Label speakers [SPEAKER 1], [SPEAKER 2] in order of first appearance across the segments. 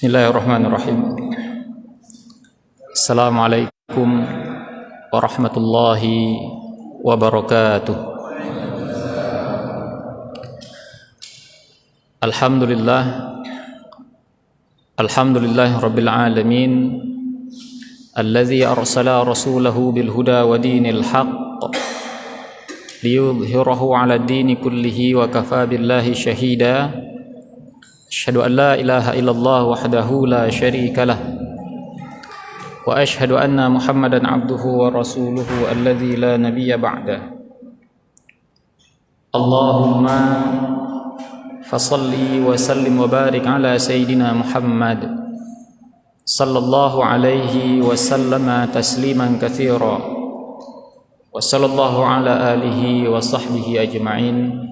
[SPEAKER 1] Bismillahirrahmanirrahim. Assalamualaikum warahmatullahi wabarakatuh. Alhamdulillah rabbil alamin, alladzi arsala rasulahu bil huda wa dinil haqq liyudhhirahu 'ala ad-dini kullihi wa kafa billahi shahida. Asyhadu an la ilaha illallah wahdahu la syarika lah wa asyhadu anna Muhammadan abduhu wa rasuluhu alladzi la nabiyya ba'dah. Allahumma fasalli wa sallim wa barik ala sayyidina Muhammad sallallahu alaihi wa sallama tasliman katsira wa sallallahu ala alihi wa sahbihi ajma'in.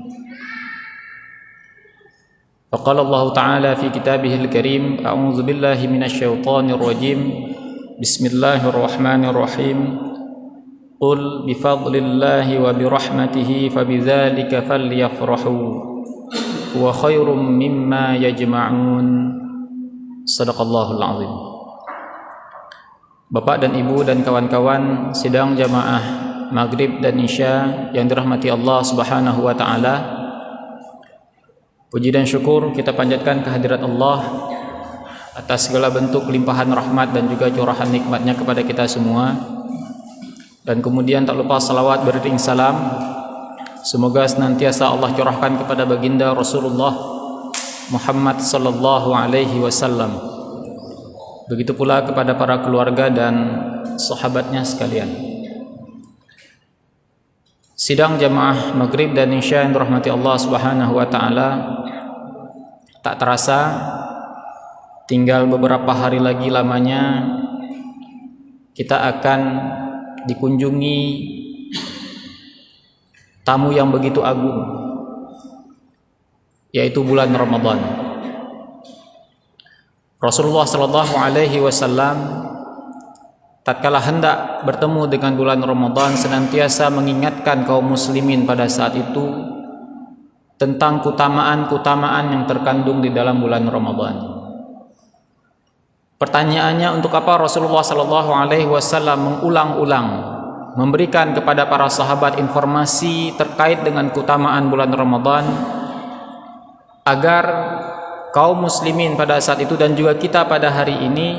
[SPEAKER 1] Faqala Allah Ta'ala fi kitabihil karim, a'udzu billahi minasy syaithanir rajim. Bismillahirrahmanirrahim. Qul bifadlillahi wa birahmatihi fabidzalika falyafrahu huwa khairum mimma yajma'un. Shadaqallahul azim. Bapak dan Ibu dan kawan-kawan sidang jamaah Maghrib dan Isya yang dirahmati Allah Subhanahu wa taala. Puji dan syukur kita panjatkan kehadirat Allah atas segala bentuk limpahan rahmat dan juga curahan nikmatnya kepada kita semua. Dan kemudian tak lupa salawat beriring salam, semoga senantiasa Allah curahkan kepada baginda Rasulullah Muhammad sallallahu alaihi wasallam. Begitu pula kepada para keluarga dan sahabatnya sekalian. Sidang jamaah Maghrib dan Isya yang dirahmati Allah Subhanahu wa taala, tak terasa tinggal beberapa hari lagi lamanya kita akan dikunjungi tamu yang begitu agung, yaitu bulan Ramadan. Rasulullah sallallahu alaihi wasallam tatkala hendak bertemu dengan bulan Ramadan senantiasa mengingatkan kaum muslimin pada saat itu tentang keutamaan-keutamaan yang terkandung di dalam bulan Ramadan. Pertanyaannya, untuk apa Rasulullah sallallahu alaihi wasallam mengulang-ulang memberikan kepada para sahabat informasi terkait dengan keutamaan bulan Ramadan agar kaum muslimin pada saat itu dan juga kita pada hari ini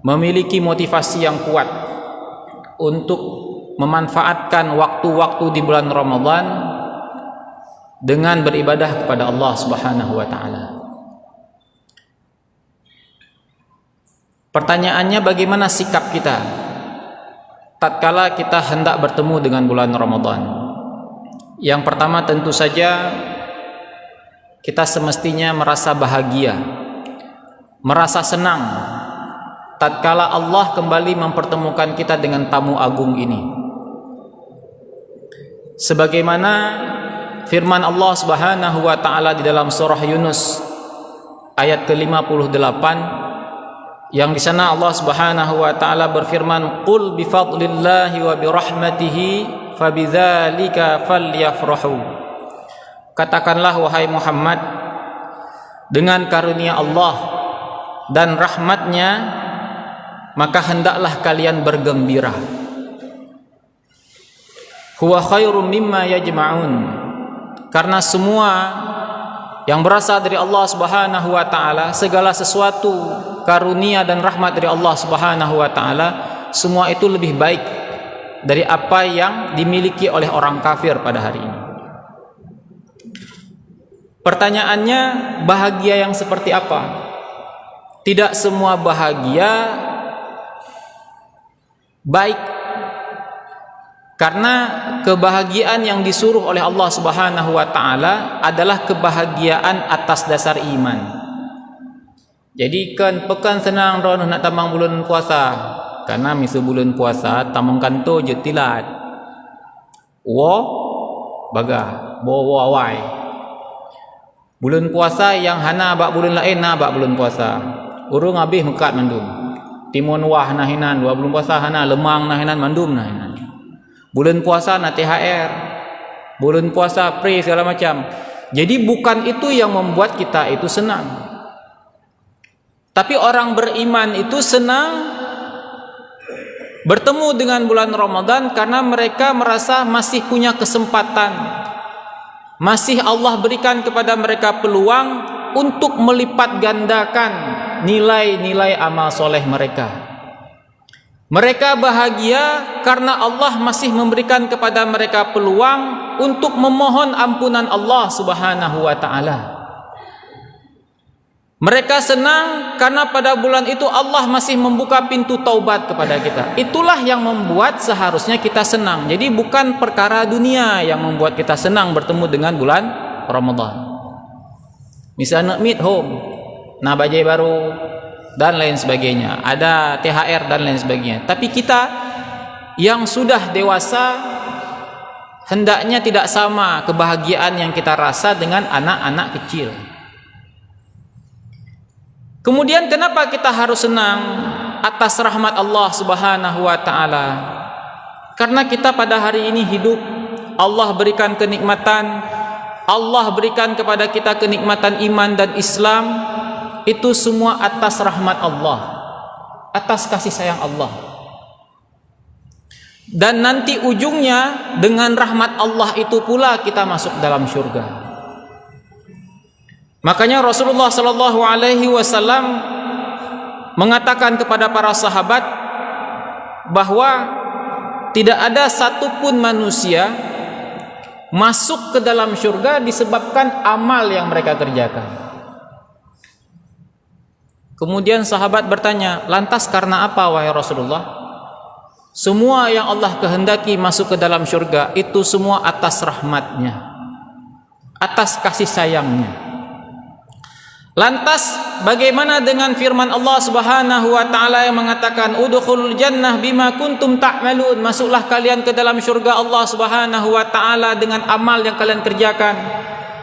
[SPEAKER 1] memiliki motivasi yang kuat untuk memanfaatkan waktu-waktu di bulan Ramadan dengan beribadah kepada Allah Subhanahu wa taala. Pertanyaannya, bagaimana sikap kita tatkala kita hendak bertemu dengan bulan Ramadan? Yang pertama, tentu saja kita semestinya merasa bahagia, merasa senang tatkala Allah kembali mempertemukan kita dengan tamu agung ini. Sebagaimana firman Allah Subhanahu wa taala di dalam surah Yunus ayat ke-58, yang di sana Allah Subhanahu wa taala berfirman, "Qul bi fadlillahi wa bi rahmatihi fabidzalika falyafrahu." Katakanlah wahai Muhammad, dengan karunia Allah dan rahmatnya maka hendaklah kalian bergembira. Huwa khairum mimma yajma'un. Karena semua yang berasal dari Allah Subhanahu wa taala, segala sesuatu karunia dan rahmat dari Allah Subhanahu wa taala, semua itu lebih baik dari apa yang dimiliki oleh orang kafir pada hari ini. Pertanyaannya, bahagia yang seperti apa? Tidak semua bahagia baik, karena kebahagiaan yang disuruh oleh Allah Subhanahu wa taala adalah kebahagiaan atas dasar iman. Jadi kan pekan senang ron nak tamang bulan puasa, karena misu bulan puasa tamang kanto je tilat. Wo baga bo awai. Bulan puasa yang hana bak bulan lain na bak bulan puasa. Urung habis mekat mandum. Timun wah nahinan 2 bulan puasa hana lemang nahinan mandum nahinan. Bulan puasa na THR, bulan puasa pre segala macam. Jadi bukan itu yang membuat kita itu senang. Tapi orang beriman itu senang bertemu dengan bulan Ramadan karena mereka merasa masih punya kesempatan, masih Allah berikan kepada mereka peluang untuk melipat gandakan nilai-nilai amal soleh mereka. Mereka bahagia karena Allah masih memberikan kepada mereka peluang untuk memohon ampunan Allah Subhanahu wa taala. Mereka senang karena pada bulan itu Allah masih membuka pintu taubat kepada kita. Itulah yang membuat seharusnya kita senang. Jadi bukan perkara dunia yang membuat kita senang bertemu dengan bulan Ramadan. Misalnya meet home, nah baju baru dan lain sebagainya, ada THR dan lain sebagainya. Tapi kita yang sudah dewasa hendaknya tidak sama kebahagiaan yang kita rasa dengan anak-anak kecil. Kemudian kenapa kita harus senang atas rahmat Allah Subhanahu wa taala? Karena kita pada hari ini hidup, Allah berikan kenikmatan, Allah berikan kepada kita kenikmatan iman dan Islam. Itu semua atas rahmat Allah, atas kasih sayang Allah. Dan nanti ujungnya dengan rahmat Allah itu pula kita masuk dalam syurga. Makanya Rasulullah sallallahu alaihi wasallam mengatakan kepada para sahabat bahwa tidak ada satupun manusia masuk ke dalam syurga disebabkan amal yang mereka kerjakan. Kemudian sahabat bertanya, lantas karena apa wahai Rasulullah? Semua yang Allah kehendaki masuk ke dalam syurga itu semua atas rahmatnya, atas kasih sayangnya. Lantas bagaimana dengan firman Allah Subhanahu wa taala yang mengatakan udkhulul jannah bima kuntum ta'malun, masuklah kalian ke dalam syurga Allah Subhanahu wa taala dengan amal yang kalian kerjakan.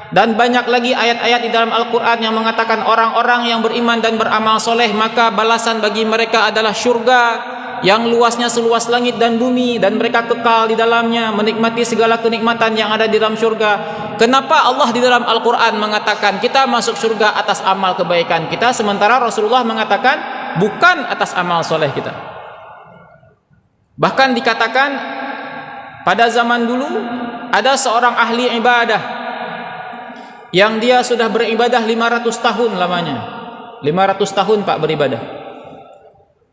[SPEAKER 1] Dan banyak lagi ayat-ayat di dalam Al-Quran yang mengatakan orang-orang yang beriman dan beramal soleh maka balasan bagi mereka adalah syurga yang luasnya seluas langit dan bumi, dan mereka kekal di dalamnya menikmati segala kenikmatan yang ada di dalam syurga. Kenapa Allah di dalam Al-Quran mengatakan kita masuk syurga atas amal kebaikan kita, sementara Rasulullah mengatakan bukan atas amal soleh kita? Bahkan dikatakan pada zaman dulu ada seorang ahli ibadah yang dia sudah beribadah 500 tahun lamanya. 500 tahun Pak beribadah.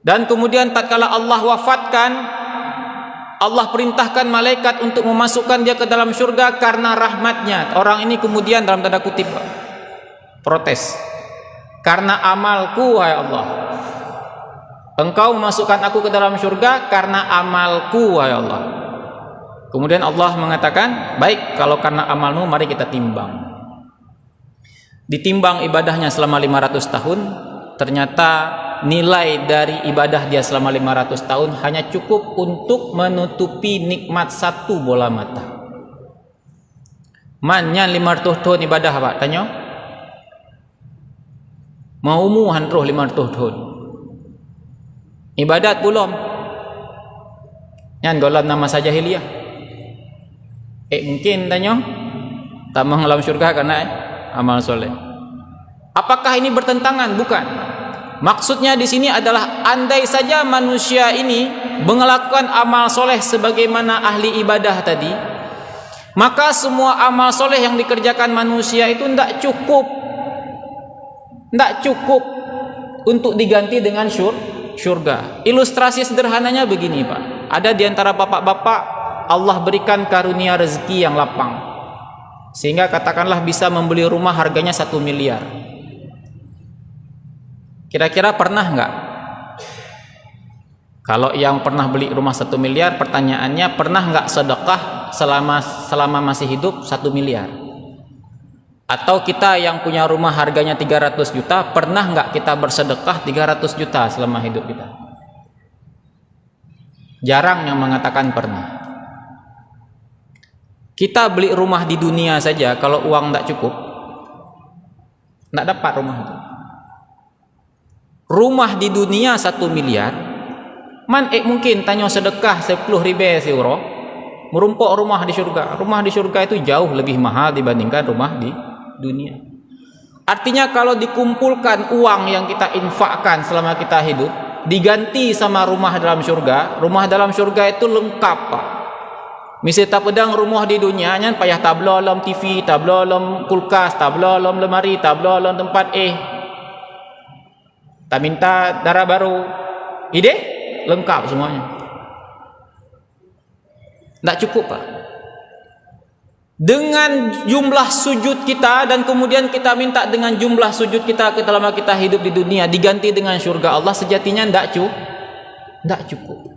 [SPEAKER 1] Dan kemudian tatkala Allah wafatkan, Allah perintahkan malaikat untuk memasukkan dia ke dalam syurga karena rahmatnya. Orang ini kemudian dalam tanda kutip protes. Karena amalku wahai Allah, Engkau memasukkan aku ke dalam syurga karena amalku wahai Allah. Kemudian Allah mengatakan, baik, kalau karena amalmu mari kita timbang. Ditimbang ibadahnya selama 500 tahun, ternyata nilai dari ibadah dia selama 500 tahun hanya cukup untuk menutupi nikmat satu bola mata. Mannya 500 tahun ibadah Pak? Tanya. Maumu hanruh 500 tahun. Ibadat belum. Yan golam nama saja jahiliyah. Mungkin tanya. Tamang dalam syurga karena amal soleh. Apakah ini bertentangan? Bukan. Maksudnya di sini adalah andai saja manusia ini melakukan amal soleh sebagaimana ahli ibadah tadi, maka semua amal soleh yang dikerjakan manusia itu tidak cukup untuk diganti dengan syurga. Ilustrasi sederhananya begini Pak. Ada di antara bapak-bapak Allah berikan karunia rezeki yang lapang, sehingga katakanlah bisa membeli rumah harganya 1 miliar. Kira-kira pernah nggak? Kalau yang pernah beli rumah 1 miliar, pertanyaannya pernah nggak sedekah selama masih hidup 1 miliar? Atau kita yang punya rumah harganya 300 juta, pernah nggak kita bersedekah 300 juta selama hidup kita? Jarang yang mengatakan pernah. Kita beli rumah di dunia saja, kalau uang tidak cukup, tidak dapat rumah itu. Rumah di dunia 1 miliar, mungkin tanya sedekah 10.000 euro, merumpuk rumah di surga. Rumah di surga itu jauh lebih mahal dibandingkan rumah di dunia. Artinya kalau dikumpulkan uang yang kita infakkan selama kita hidup, diganti sama rumah dalam surga itu lengkap, Pak. Misal tak pedang rumah di dunia nyan payah tablo dalam TV, tablo dalam kulkas, tablo dalam lemari, tablo dalam tempat tak minta darah baru. Ide lengkap semuanya. Tak cukup, Pak. Dengan jumlah sujud kita dan kemudian kita minta dengan jumlah sujud kita selama kita hidup di dunia diganti dengan surga Allah, sejatinya tidak cukup.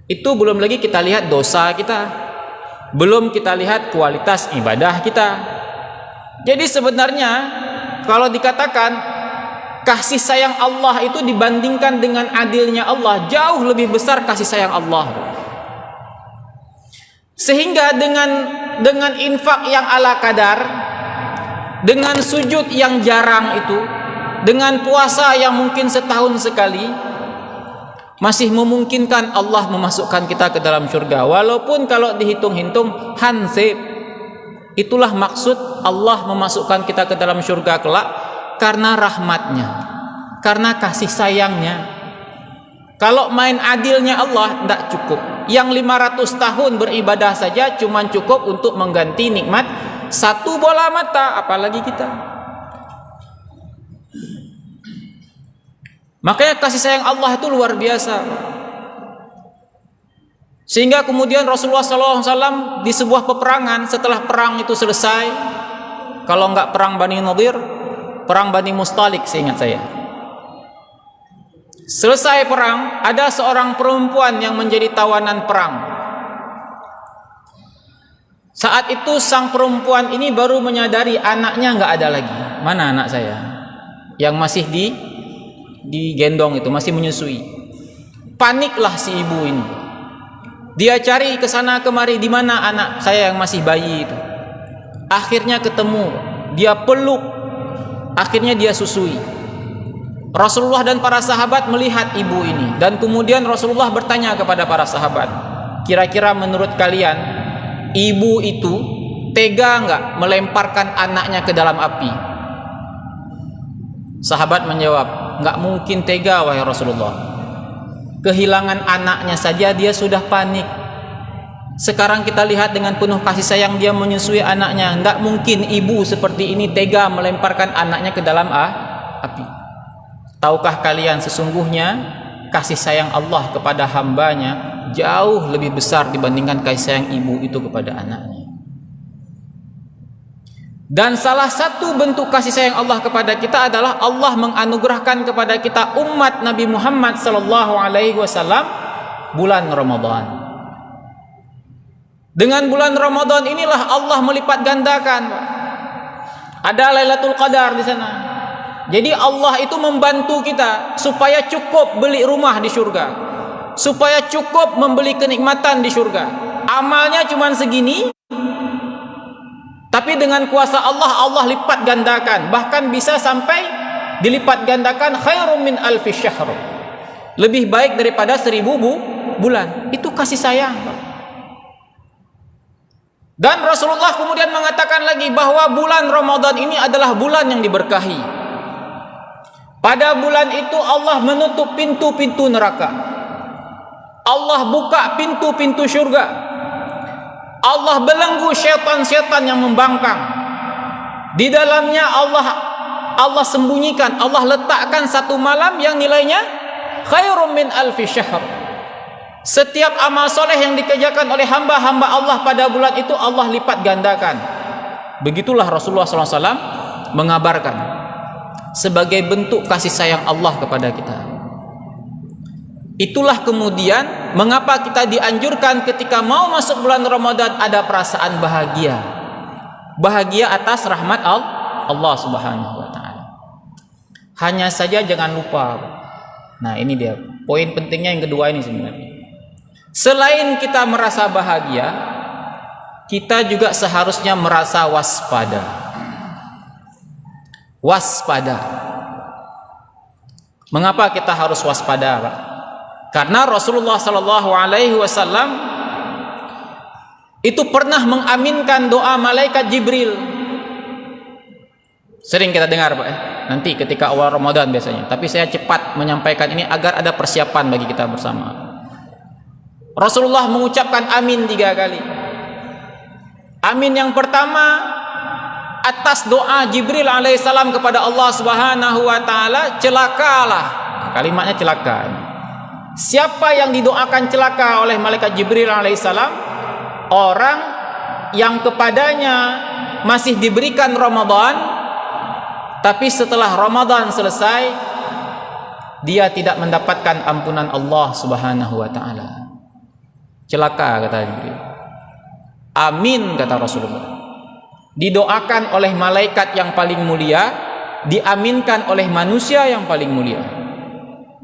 [SPEAKER 1] Itu belum lagi kita lihat dosa kita, belum kita lihat kualitas ibadah kita. Jadi sebenarnya kalau dikatakan kasih sayang Allah itu dibandingkan dengan adilnya Allah, jauh lebih besar kasih sayang Allah. Sehingga dengan infak yang ala kadar, dengan sujud yang jarang itu, dengan puasa yang mungkin setahun sekali, masih memungkinkan Allah memasukkan kita ke dalam surga. Walaupun kalau dihitung-hitung hansib. Itulah maksud Allah memasukkan kita ke dalam surga kelak, karena rahmatnya, karena kasih sayangnya. Kalau main adilnya Allah tidak cukup. Yang 500 tahun beribadah saja cuma cukup untuk mengganti nikmat satu bola mata, apalagi kita. Makanya kasih sayang Allah itu luar biasa. Sehingga kemudian Rasulullah SAW di sebuah peperangan, setelah perang itu selesai, kalau enggak perang Bani Nadir, perang Bani Mustalik seingat saya. Selesai perang, ada seorang perempuan yang menjadi tawanan perang. Saat itu sang perempuan ini baru menyadari anaknya nggak ada lagi. Mana anak saya? Yang masih digendong itu, masih menyusui. Paniklah si ibu ini. Dia cari ke sana kemari, di mana anak saya yang masih bayi itu. Akhirnya ketemu, dia peluk, akhirnya dia susui. Rasulullah dan para sahabat melihat ibu ini, dan kemudian Rasulullah bertanya kepada para sahabat, kira-kira menurut kalian ibu itu tega enggak melemparkan anaknya ke dalam api? Sahabat menjawab, enggak mungkin tega wahai Rasulullah. Kehilangan anaknya saja dia sudah panik. Sekarang kita lihat dengan penuh kasih sayang dia menyusui anaknya. Enggak mungkin ibu seperti ini tega melemparkan anaknya ke dalam api. Tahukah kalian sesungguhnya kasih sayang Allah kepada hambanya jauh lebih besar dibandingkan kasih sayang ibu itu kepada anaknya. Dan salah satu bentuk kasih sayang Allah kepada kita adalah Allah menganugerahkan kepada kita umat Nabi Muhammad SAW bulan Ramadan. Dengan bulan Ramadan inilah Allah melipat gandakan. Ada Lailatul Qadar di sana. Jadi Allah itu membantu kita supaya cukup beli rumah di surga, supaya cukup membeli kenikmatan di surga. Amalnya cuma segini, tapi dengan kuasa Allah, Allah lipat gandakan. Bahkan bisa sampai dilipat gandakan khairum min alfi syahr. Lebih baik daripada 1000 bulan. Itu kasih sayang. Dan Rasulullah kemudian mengatakan lagi bahwa bulan Ramadan ini adalah bulan yang diberkahi. Pada bulan itu Allah menutup pintu-pintu neraka. Allah buka pintu-pintu surga. Allah belenggu syaitan-syaitan yang membangkang. Di dalamnya Allah sembunyikan, Allah letakkan satu malam yang nilainya khairum min alfi syahr. Setiap amal soleh yang dikerjakan oleh hamba-hamba Allah pada bulan itu Allah lipat gandakan. Begitulah Rasulullah SAW mengabarkan sebagai bentuk kasih sayang Allah kepada kita. Itulah kemudian mengapa kita dianjurkan ketika mau masuk bulan Ramadan ada perasaan bahagia. Bahagia atas rahmat Allah Subhanahu wa taala. Hanya saja jangan lupa. Nah, ini dia poin pentingnya yang kedua ini sebenarnya. Selain kita merasa bahagia, kita juga seharusnya merasa waspada. Waspada. Mengapa kita harus waspada, Pak? Karena Rasulullah SAW itu pernah mengaminkan doa malaikat Jibril. Sering kita dengar Pak, nanti ketika awal Ramadan biasanya. Tapi saya cepat menyampaikan ini agar ada persiapan bagi kita bersama. Rasulullah mengucapkan amin 3 kali. Amin yang pertama atas doa Jibril alaihissalam kepada Allah Subhanahu wa taala, celakalah. Kalimatnya celaka. Siapa yang didoakan celaka oleh malaikat Jibril alaihissalam? Orang yang kepadanya masih diberikan Ramadan, tapi setelah Ramadan selesai dia tidak mendapatkan ampunan Allah Subhanahu wa taala. Celaka kata Jibril. Amin kata Rasulullah. Didoakan oleh malaikat yang paling mulia, diaminkan oleh manusia yang paling mulia.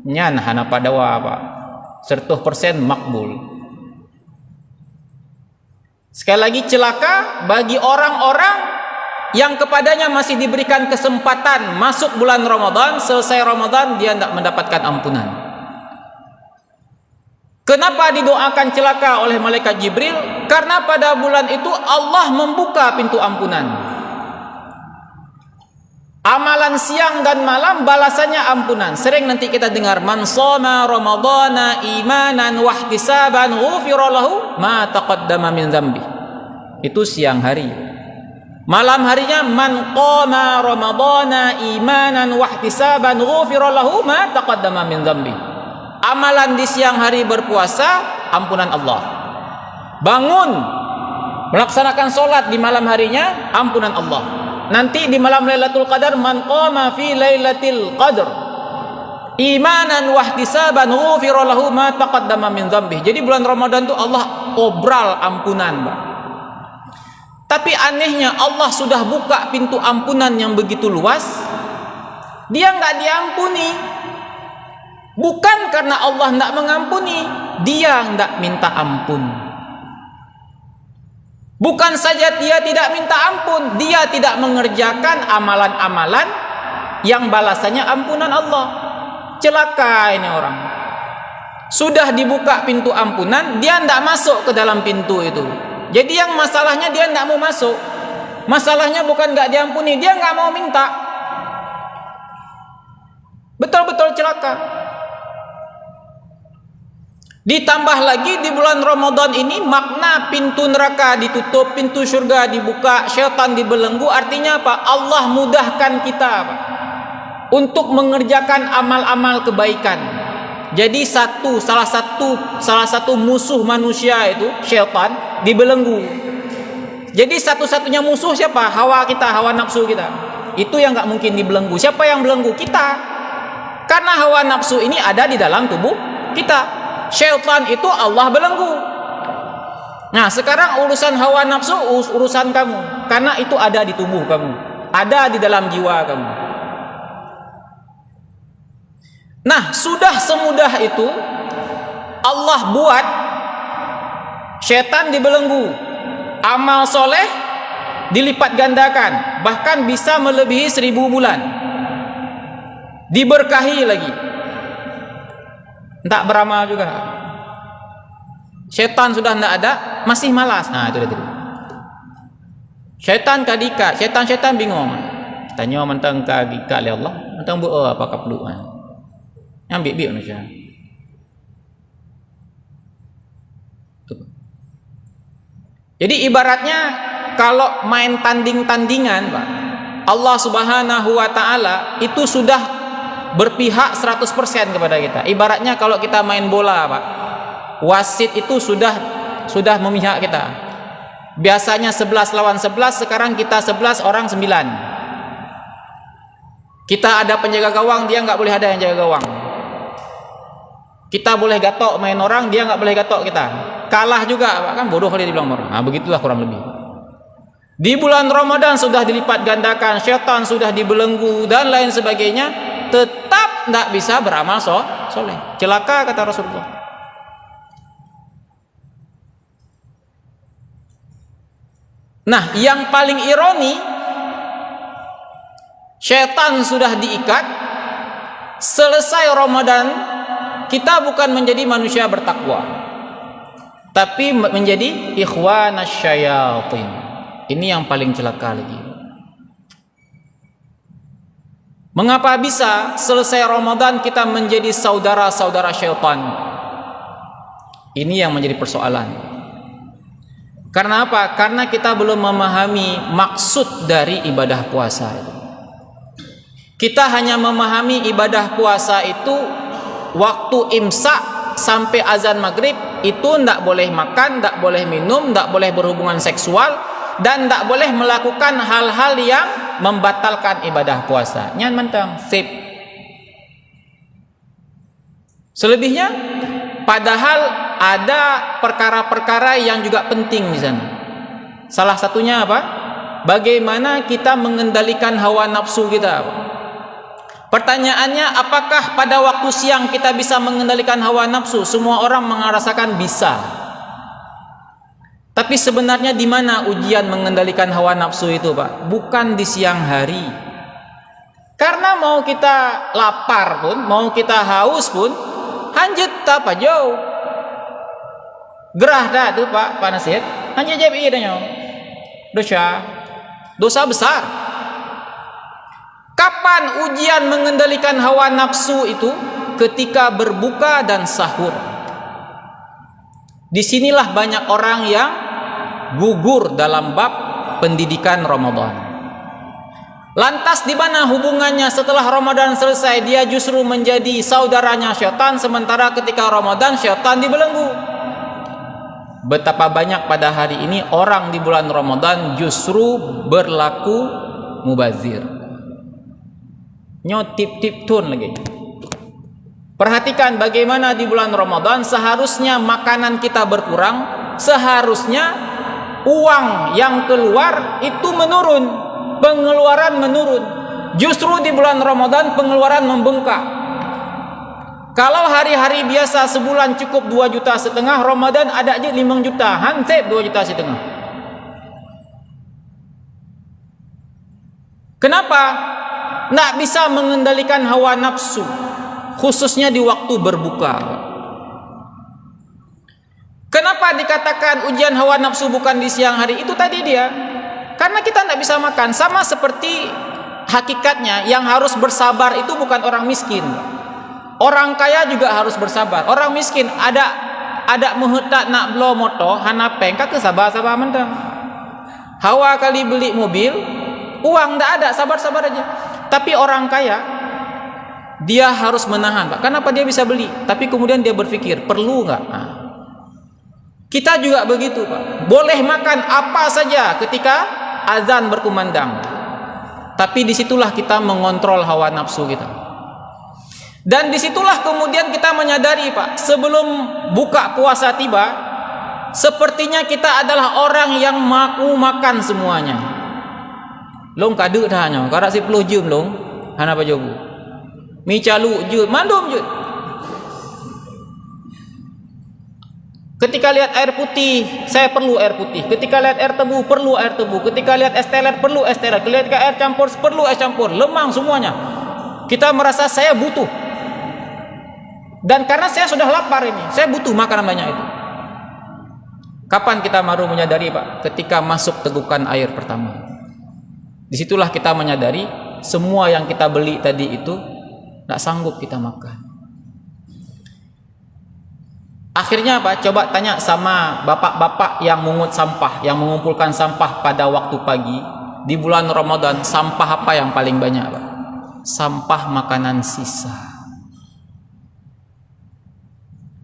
[SPEAKER 1] Nyan hana padawa apa? 100% makbul. Sekali lagi, celaka bagi orang-orang yang kepadanya masih diberikan kesempatan masuk bulan Ramadan, selesai Ramadan dia tidak mendapatkan ampunan. Kenapa didoakan celaka oleh malaikat Jibril? Karena pada bulan itu Allah membuka pintu ampunan. Amalan siang dan malam balasannya ampunan. Sering nanti kita dengar, man shoma ramadhana imanan wahtisaban ghufira lahu ma taqaddama min dzambi. Itu siang hari. Malam harinya, man qama ramadhana imanan wahtisaban ghufira lahu ma taqaddama min dzambi. Amalan di siang hari berpuasa, ampunan Allah. Bangun melaksanakan sholat di malam harinya, ampunan Allah. Nanti di malam Lailatul Qadar, man qama fi Lailatul Qadar imanan wahtisaban ghufira lahu ma taqaddama min dzambi. Jadi bulan Ramadan itu Allah obral ampunan, Pak. Tapi anehnya Allah sudah buka pintu ampunan yang begitu luas, dia nggak diampuni. Bukan karena Allah tidak mengampuni, dia tidak minta ampun. Bukan saja dia tidak minta ampun, dia tidak mengerjakan amalan-amalan yang balasannya ampunan Allah. Celaka ini orang. Sudah dibuka pintu ampunan, dia tidak masuk ke dalam pintu itu. Jadi yang masalahnya dia tidak mau masuk. Masalahnya bukan nggak diampuni, dia nggak mau minta. Betul-betul celaka. Ditambah lagi di bulan Ramadan ini makna pintu neraka ditutup, pintu surga dibuka, syaitan dibelenggu. Artinya apa? Allah mudahkan kita, Pak, untuk mengerjakan amal-amal kebaikan. Jadi salah satu musuh manusia itu syaitan dibelenggu. Jadi satu-satunya musuh siapa? Hawa kita, hawa nafsu kita. Itu yang nggak mungkin dibelenggu. Siapa yang belenggu? Kita. Karena hawa nafsu ini ada di dalam tubuh kita. Syaitan itu Allah belenggu. Nah, sekarang urusan hawa nafsu urusan kamu, karena itu ada di tubuh kamu, ada di dalam jiwa kamu. Nah, sudah semudah itu Allah buat syaitan dibelenggu, amal soleh dilipat gandakan, bahkan bisa melebihi 1000 bulan, diberkahi lagi. Tak beramal juga. Syaitan sudah tidak ada, masih malas. Nah, itu dia tadi. Syaitan kadika, syaitan bingung. Tanya mentang kadika oleh Allah, mentang buat apa kapluan. Ambil biar macam. Jadi ibaratnya kalau main tanding-tandingan, Pak, Allah Subhanahu wa taala itu sudah berpihak 100% kepada kita. Ibaratnya kalau kita main bola, Pak, wasit itu sudah memihak kita. Biasanya 11 lawan 11, sekarang kita 11 orang 9. Kita ada penjaga gawang, dia nggak boleh ada yang jaga gawang. Kita boleh gatok main orang, dia nggak boleh gatok kita. Kalah juga, Pak, kan bodoh kali dibilang orang. Nah, begitulah kurang lebih. Di bulan Ramadan sudah dilipat gandakan, syaitan sudah dibelenggu dan lain sebagainya, tetap tidak bisa beramal soleh. Celaka kata Rasulullah. Nah, yang paling ironi, syaitan sudah diikat. Selesai Ramadan, kita bukan menjadi manusia bertakwa, tapi menjadi ikhwanasyayatin. Ini yang paling celaka lagi. Mengapa bisa selesai Ramadan kita menjadi saudara-saudara syaitan? Ini yang menjadi persoalan. Karena apa? Karena kita belum memahami maksud dari ibadah puasa itu. Kita hanya memahami ibadah puasa itu waktu imsak sampai azan maghrib itu tidak boleh makan, tidak boleh minum, tidak boleh berhubungan seksual, dan tidak boleh melakukan hal-hal yang membatalkan ibadah puasa. Nyan mentang sip. Selebihnya, padahal ada perkara-perkara yang juga penting di sana. Salah satunya apa? Bagaimana kita mengendalikan hawa nafsu kita. Pertanyaannya, apakah pada waktu siang kita bisa mengendalikan hawa nafsu? Semua orang merasakan bisa. Tapi sebenarnya di mana ujian mengendalikan hawa nafsu itu, Pak? Bukan di siang hari. Karena mau kita lapar pun, mau kita haus pun, hanjut apa jauh. Gerah dah tu Pak Nasir. Hanjut je idanya. Dosa besar. Kapan ujian mengendalikan hawa nafsu itu? Ketika berbuka dan sahur. Disinilah banyak orang yang gugur dalam bab pendidikan Ramadan. Lantas di mana hubungannya setelah Ramadan selesai dia justru menjadi saudaranya syaitan, sementara ketika Ramadan syaitan dibelenggu. Betapa banyak pada hari ini orang di bulan Ramadan justru berlaku mubazir. Nyotip-tip tun lagi. Perhatikan bagaimana di bulan Ramadan seharusnya makanan kita berkurang, seharusnya uang yang keluar itu menurun, pengeluaran menurun. Justru di bulan Ramadan pengeluaran membengkak. Kalau hari-hari biasa sebulan cukup 2,5 juta, Ramadan ada aja 5 juta, hansip 2,5 juta. Kenapa? Nak bisa mengendalikan hawa nafsu, khususnya di waktu berbuka. Kenapa dikatakan ujian hawa nafsu bukan di siang hari? Itu tadi dia. Karena kita tidak bisa makan. Sama seperti hakikatnya yang harus bersabar itu bukan orang miskin. Orang kaya juga harus bersabar. Orang miskin ada muhetak nak belo moto, hanapeng, kak sabar-sabar mentang. Hawa kali beli mobil, uang tidak ada, sabar-sabar aja. Tapi orang kaya dia harus menahan, Pak. Kenapa dia bisa beli? Tapi kemudian dia berpikir, perlu nggak? Kita juga begitu, Pak. Boleh makan apa saja ketika azan berkumandang. Tapi disitulah kita mengontrol hawa nafsu kita. Dan disitulah kemudian kita menyadari, Pak, sebelum buka puasa tiba, sepertinya kita adalah orang yang mau makan semuanya. Long kadu tanya, karak 10 jam long, hana apa jobu? Mi calu jut, mandum jut. Ketika lihat air putih, saya perlu air putih. Ketika lihat air tebu, perlu air tebu. Ketika lihat es teler, perlu es teler. Ketika air campur, perlu es campur. Lemang semuanya. Kita merasa saya butuh. Dan karena saya sudah lapar ini, saya butuh makanan banyak itu. Kapan kita baru menyadari, Pak? Ketika masuk tegukan air pertama. Disitulah kita menyadari semua yang kita beli tadi itu tidak sanggup kita makan. Akhirnya apa? Coba tanya sama bapak-bapak yang mengut sampah, yang mengumpulkan sampah pada waktu pagi di bulan Ramadan, sampah apa yang paling banyak, Pak? Sampah makanan sisa.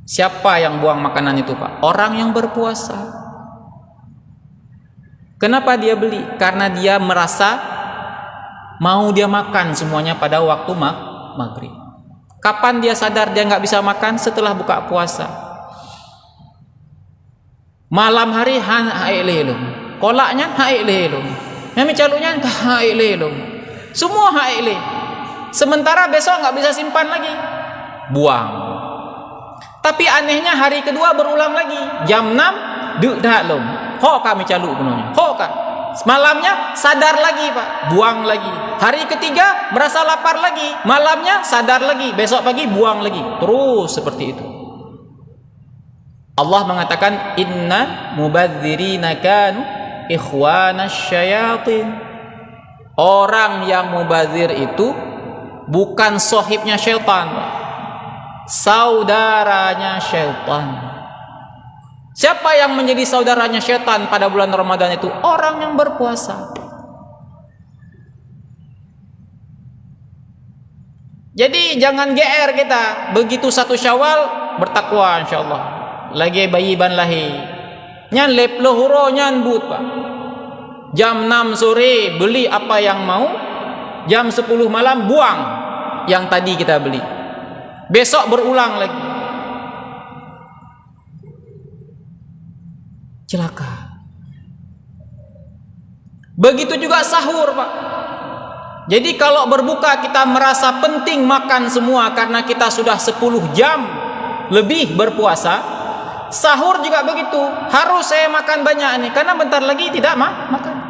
[SPEAKER 1] Siapa yang buang makanan itu, Pak? Orang yang berpuasa. Kenapa dia beli? Karena dia merasa mau dia makan semuanya pada waktu maghrib. Kapan dia sadar dia nggak bisa makan? Setelah buka puasa. Malam hari hailelum, kolaknya hailelum, mami calunya hailelum, semua haile. Sementara besok nggak bisa simpan lagi, buang. Tapi anehnya hari kedua berulang lagi, jam 6 duk dah lom, ho kami calu penuhnya, ho kan. Malamnya sadar lagi, Pak, buang lagi. Hari ketiga merasa lapar lagi, malamnya sadar lagi, besok pagi buang lagi, terus seperti itu. Allah mengatakan inna mubadzirina kanu ikhwanasy syayatin. Orang yang mubazir itu bukan sahibnya syaitan, Pak. Saudaranya syaitan. Siapa yang menjadi saudaranya syaitan pada bulan Ramadan itu? Orang yang berpuasa. Jadi jangan GR kita. Begitu 1 Syawal bertakwa insyaallah. Lagi bayi ban lahir. Nyan lep lohuro nyan but, Pak. Jam 6 sore beli apa yang mau, jam 10 malam buang yang tadi kita beli. Besok berulang lagi. Celaka. Begitu juga sahur, Pak. Jadi kalau berbuka kita merasa penting makan semua karena kita sudah 10 jam lebih berpuasa, sahur juga begitu. Harus saya makan banyak nih karena bentar lagi tidak makan.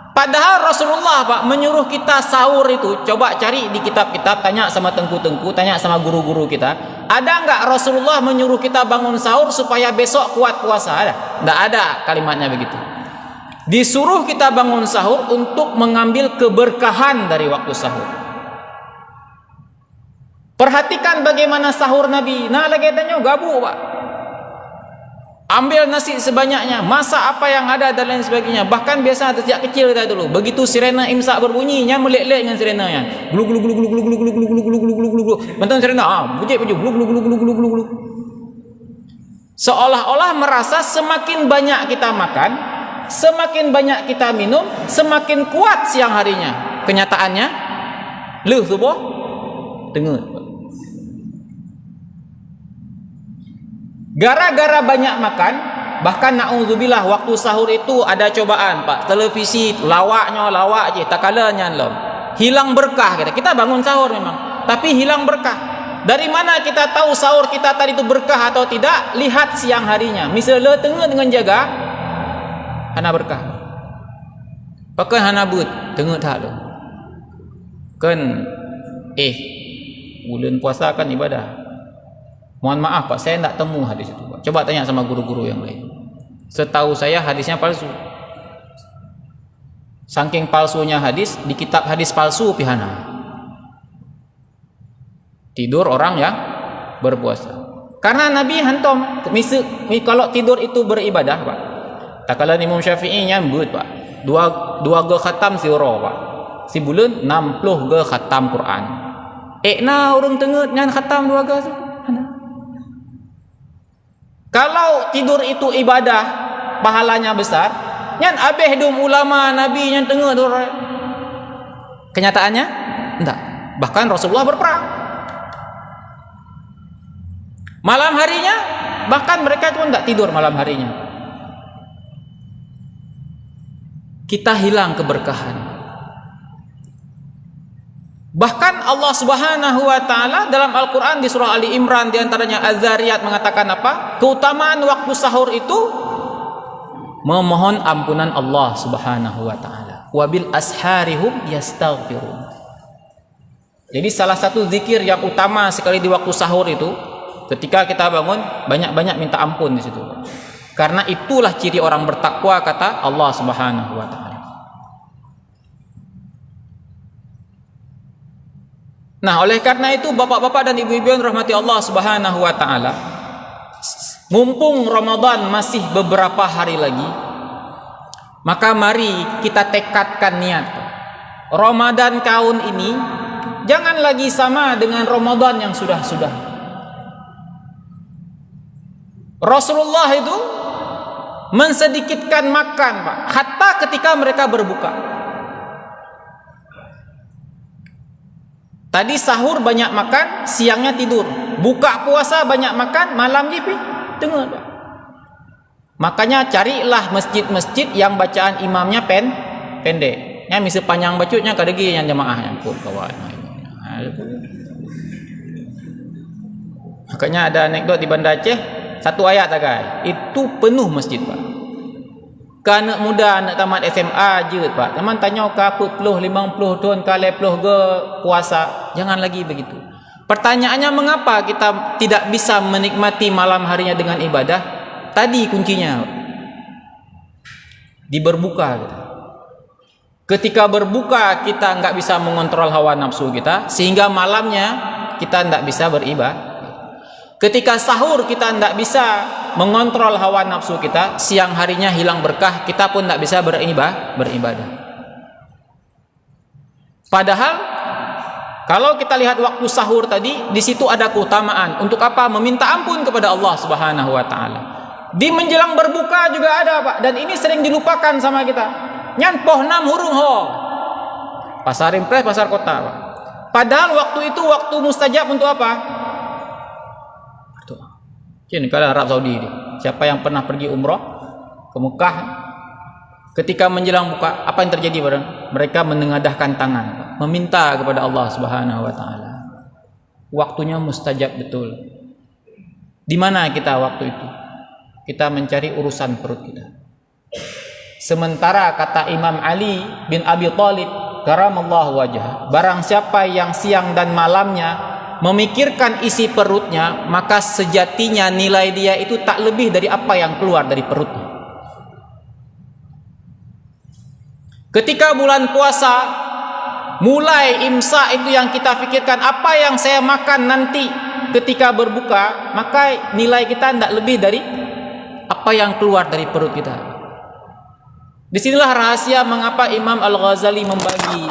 [SPEAKER 1] Padahal Rasulullah, Pak, menyuruh kita sahur itu. Coba cari di kitab-kitab, tanya sama tengku-tengku, tanya sama guru-guru kita. Ada enggak Rasulullah menyuruh kita bangun sahur supaya besok kuat puasa? Ada? Enggak ada kalimatnya begitu. Disuruh kita bangun sahur untuk mengambil keberkahan dari waktu sahur. Perhatikan bagaimana sahur Nabi. Nah, lagi tanya gabu, Pak. Ambil nasi sebanyaknya, masak apa yang ada dan lain sebagainya. Bahkan biasa sejak kecil kita dulu, begitu sirena imsak berbunyi, nya melek-lek dengan sirenanya. Glu glu glu glu glu glu glu glu glu glu glu glu glu glu. Bantuan sirena, bunyi-bunyi glu glu glu glu glu glu glu. Seolah-olah merasa semakin banyak kita makan, semakin banyak kita minum, semakin kuat siang harinya. Kenyataannya, leuh tubuh dengut. Gara-gara banyak makan, bahkan na'udzubillah waktu sahur itu ada cobaan, Pak. Televisi lawaknya lawak je, tak kalanya lom. Hilang berkah kita. Kita bangun sahur memang, tapi hilang berkah. Dari mana kita tahu sahur kita tadi itu berkah atau tidak? Lihat siang harinya. Misalnya tengah dengan jaga hana berkah. Pakai hana but, tengah tak lo. Kan bulan puasa kan ibadah. Mohon maaf, Pak, saya tidak temu hadis itu, Pak. Coba tanya sama guru-guru yang lain. Setahu saya hadisnya palsu. Saking palsunya hadis, di kitab hadis palsu pihana. Tidur orang yang berpuasa. Karena Nabi hantom, kalau tidur itu beribadah, Pak. Tak kala Imam Syafi'i nyambut, Pak. Dua ge khatam siro, Pak. Si bulan 60 ge khatam Quran. Orang tengut nyan khatam 2 ge. Kalau tidur itu ibadah, pahalanya besar, nyan abeh dum ulama Nabi yang tengah tu. Kenyataannya enggak. Bahkan Rasulullah berperang. Malam harinya bahkan mereka itu enggak tidur malam harinya. Kita hilang keberkahan. Bahkan Allah Subhanahu wa taala dalam Al-Qur'an di surah Ali Imran di antaranya Az-Zariyat mengatakan apa? Keutamaan waktu sahur itu memohon ampunan Allah Subhanahu wa taala. Wabil asharihum yastaghfirun. Jadi salah satu zikir yang utama sekali di waktu sahur itu ketika kita bangun banyak-banyak minta ampun di situ. Karena itulah ciri orang bertakwa kata Allah Subhanahu wa taala. Nah, oleh karena itu bapak-bapak dan ibu-ibu yang rahmati Allah Subhanahu wa taala, mumpung Ramadan masih beberapa hari lagi, maka mari kita tekadkan niat. Ramadan tahun ini jangan lagi sama dengan Ramadan yang sudah-sudah. Rasulullah itu mensedikitkan makan, Pak, hatta ketika mereka berbuka. Tadi sahur banyak makan, siangnya tidur. Buka puasa banyak makan, malam jipi tengah. Makanya carilah masjid-masjid yang bacaan imamnya pendek. Yang misal panjang bacutnya kadagi yang jemaahnya pun kawan. Makanya ada anekdot di Banda Aceh, 1 ayat agak. Itu penuh masjid, Pak. Anak muda nak tamat SMA je, Pak. Teman tanya ke 40, 50 tahun kali peluh ke puasa. Jangan lagi begitu. Pertanyaannya mengapa kita tidak bisa menikmati malam harinya dengan ibadah? Tadi kuncinya di berbuka. Ketika berbuka kita nggak bisa mengontrol hawa nafsu kita, sehingga malamnya kita nggak bisa beribadah. Ketika sahur kita nggak bisa mengontrol hawa nafsu kita, siang harinya hilang berkah, kita pun nggak bisa beribadah. Padahal kalau kita lihat waktu sahur tadi, di situ ada keutamaan. Untuk apa? Meminta ampun kepada Allah Subhanahu wa taala. Di menjelang berbuka juga ada, Pak. Dan ini sering dilupakan sama kita. Nyan poh nam hurung ho. Pasar impres, pasar kota, Pak. Padahal waktu itu waktu mustajab untuk apa? Berdoa. Ini kalau Arab Saudi ini. Siapa yang pernah pergi umroh ke Mekah, ketika menjelang buka, apa yang terjadi pada mereka? Menengadahkan tangan, meminta kepada Allah Subhanahu wa taala. Waktunya mustajab betul. Di mana kita waktu itu? Kita mencari urusan perut kita. Sementara kata Imam Ali bin Abi Thalib karamallahu wajhah, barang siapa yang siang dan malamnya memikirkan isi perutnya, maka sejatinya nilai dia itu tak lebih dari apa yang keluar dari perutnya. Ketika bulan puasa mulai imsak, itu yang kita pikirkan, apa yang saya makan nanti ketika berbuka, maka nilai kita tidak lebih dari apa yang keluar dari perut kita. Disinilah rahasia mengapa Imam Al-Ghazali membagi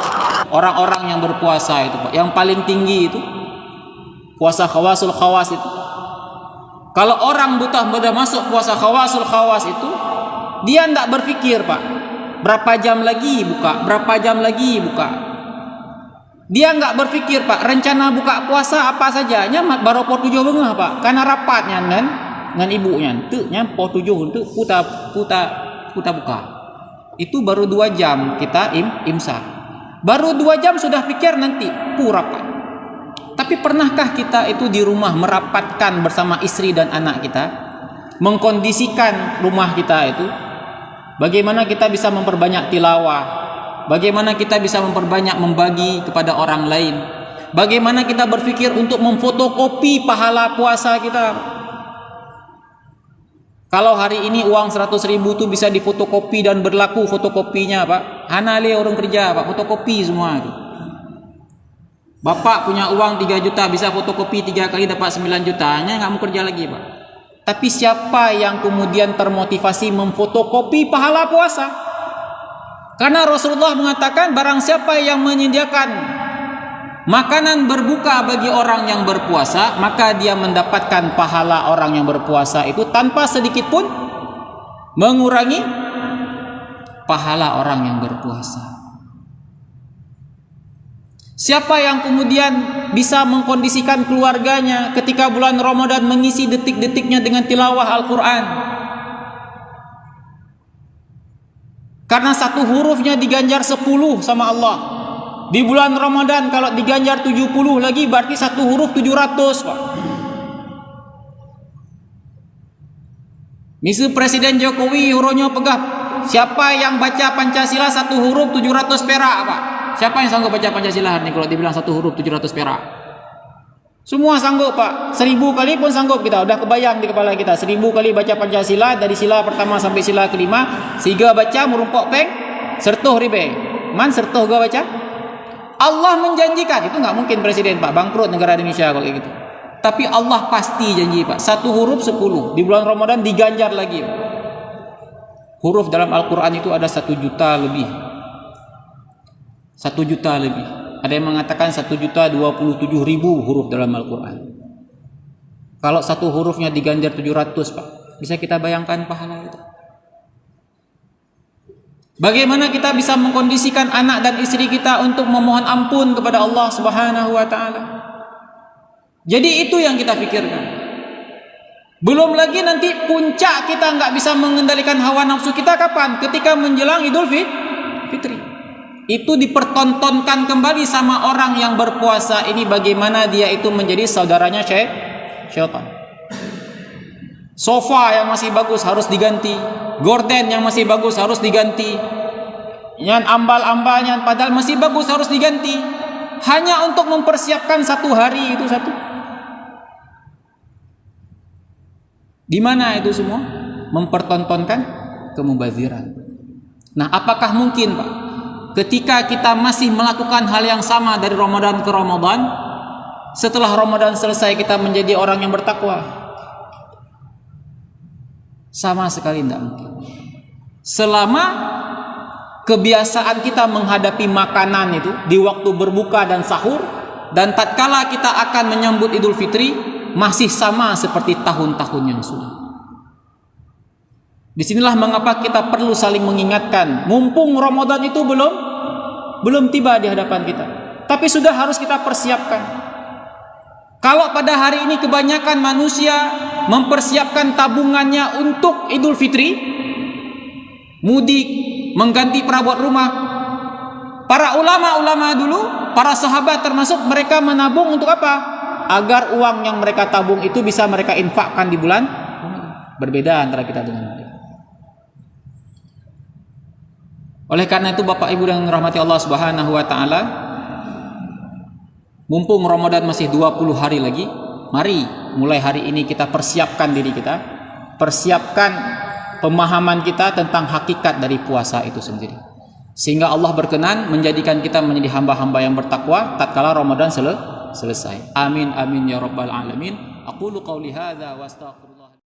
[SPEAKER 1] orang-orang yang berpuasa itu, Pak. Yang paling tinggi itu puasa khawasul khawas itu. Kalau orang buta pada masuk puasa khawasul khawas itu, dia tidak berpikir, Pak, berapa jam lagi buka, berapa jam lagi buka. Dia nggak berpikir, Pak, rencana buka puasa apa saja. Nya baru po 7 bengah, Pak. Karena rapatnya dengan ibunya. Tuh nya po 7 untuk puta buka. Itu baru 2 jam kita imsak. Baru 2 jam sudah pikir nanti rapat. Tapi pernahkah kita itu di rumah merapatkan bersama istri dan anak kita, mengkondisikan rumah kita itu? Bagaimana kita bisa memperbanyak tilawah? Bagaimana kita bisa memperbanyak membagi kepada orang lain? Bagaimana kita berpikir untuk memfotokopi pahala puasa kita? Kalau hari ini uang 100.000 itu bisa difotokopi dan berlaku fotokopinya, Pak. Hanale orang kerja, Pak, fotokopi semua itu. Bapak punya uang 3 juta bisa fotokopi 3 kali dapat 9 juta, hanya nggak mau kerja lagi, Pak. Tapi siapa yang kemudian termotivasi memfotokopi pahala puasa? Karena Rasulullah mengatakan barang siapa yang menyediakan makanan berbuka bagi orang yang berpuasa, maka dia mendapatkan pahala orang yang berpuasa itu tanpa sedikit pun mengurangi pahala orang yang berpuasa. Siapa yang kemudian bisa mengkondisikan keluarganya ketika bulan Ramadan mengisi detik-detiknya dengan tilawah Al-Quran? Karena satu hurufnya diganjar 10 sama Allah. Di bulan Ramadan kalau diganjar 70 lagi berarti satu huruf 700, Pak. Misal Presiden Jokowi hurufnya pegah. Siapa yang baca Pancasila satu huruf 700 perak, Pak? Siapa yang sanggup baca Pancasila hari ini kalau dibilang satu huruf 700 perak? Semua sanggup, Pak. 1000 kali pun sanggup kita. Udah kebayang di kepala kita. 1000 kali baca Pancasila dari sila pertama sampai sila kelima. Siga baca merumpok peng sertuh ribe. Man sertuh gak baca? Allah menjanjikan, itu nggak mungkin presiden, Pak, bangkrut negara Indonesia kalau kayak gitu. Tapi Allah pasti janji, Pak, satu huruf 10 di bulan Ramadan diganjar lagi, Pak. Huruf dalam Al-Quran itu ada 1 juta lebih. 1 juta lebih. Ada yang mengatakan 1.027.000 huruf dalam Al-Quran. Kalau satu hurufnya diganjar 700, Pak, bisa kita bayangkan pahala itu. Bagaimana kita bisa mengkondisikan anak dan istri kita untuk memohon ampun kepada Allah Subhanahu wa taala? Jadi itu yang kita pikirkan. Belum lagi nanti puncak kita nggak bisa mengendalikan hawa nafsu kita kapan? Ketika menjelang Idul Fitri. Itu dipertontonkan kembali sama orang yang berpuasa ini bagaimana dia itu menjadi saudaranya syaitan. Sofa yang masih bagus harus diganti, gorden yang masih bagus harus diganti, yang ambal-ambalnya padahal masih bagus harus diganti, hanya untuk mempersiapkan satu hari itu satu. Di mana itu semua? Mempertontonkan kemubaziran. Nah, apakah mungkin, Pak, ketika kita masih melakukan hal yang sama dari Ramadan ke Ramadan, setelah Ramadan selesai kita menjadi orang yang bertakwa? Sama sekali tidak mungkin. Selama kebiasaan kita menghadapi makanan itu di waktu berbuka dan sahur, dan tatkala kita akan menyambut Idul Fitri masih sama seperti tahun-tahun yang sudah. Disinilah mengapa kita perlu saling mengingatkan, mumpung Ramadan itu belum tiba di hadapan kita, tapi sudah harus kita persiapkan. Kalau pada hari ini kebanyakan manusia mempersiapkan tabungannya untuk Idul Fitri, mudik, mengganti perabot rumah, para ulama-ulama dulu, para sahabat termasuk, mereka menabung untuk apa? Agar uang yang mereka tabung itu bisa mereka infakkan di bulan. Berbeda antara kita dengan mereka. Oleh karena itu Bapak Ibu yang dirahmati Allah Subhanahu wa taala, mumpung Ramadan masih 20 hari lagi, mari mulai hari ini kita persiapkan diri kita, persiapkan pemahaman kita tentang hakikat dari puasa itu sendiri, sehingga Allah berkenan menjadikan kita menjadi hamba-hamba yang bertakwa tatkala Ramadan selesai. Amin amin ya rabbal alamin. Aqulu qauli hadza wa astaghfirullah.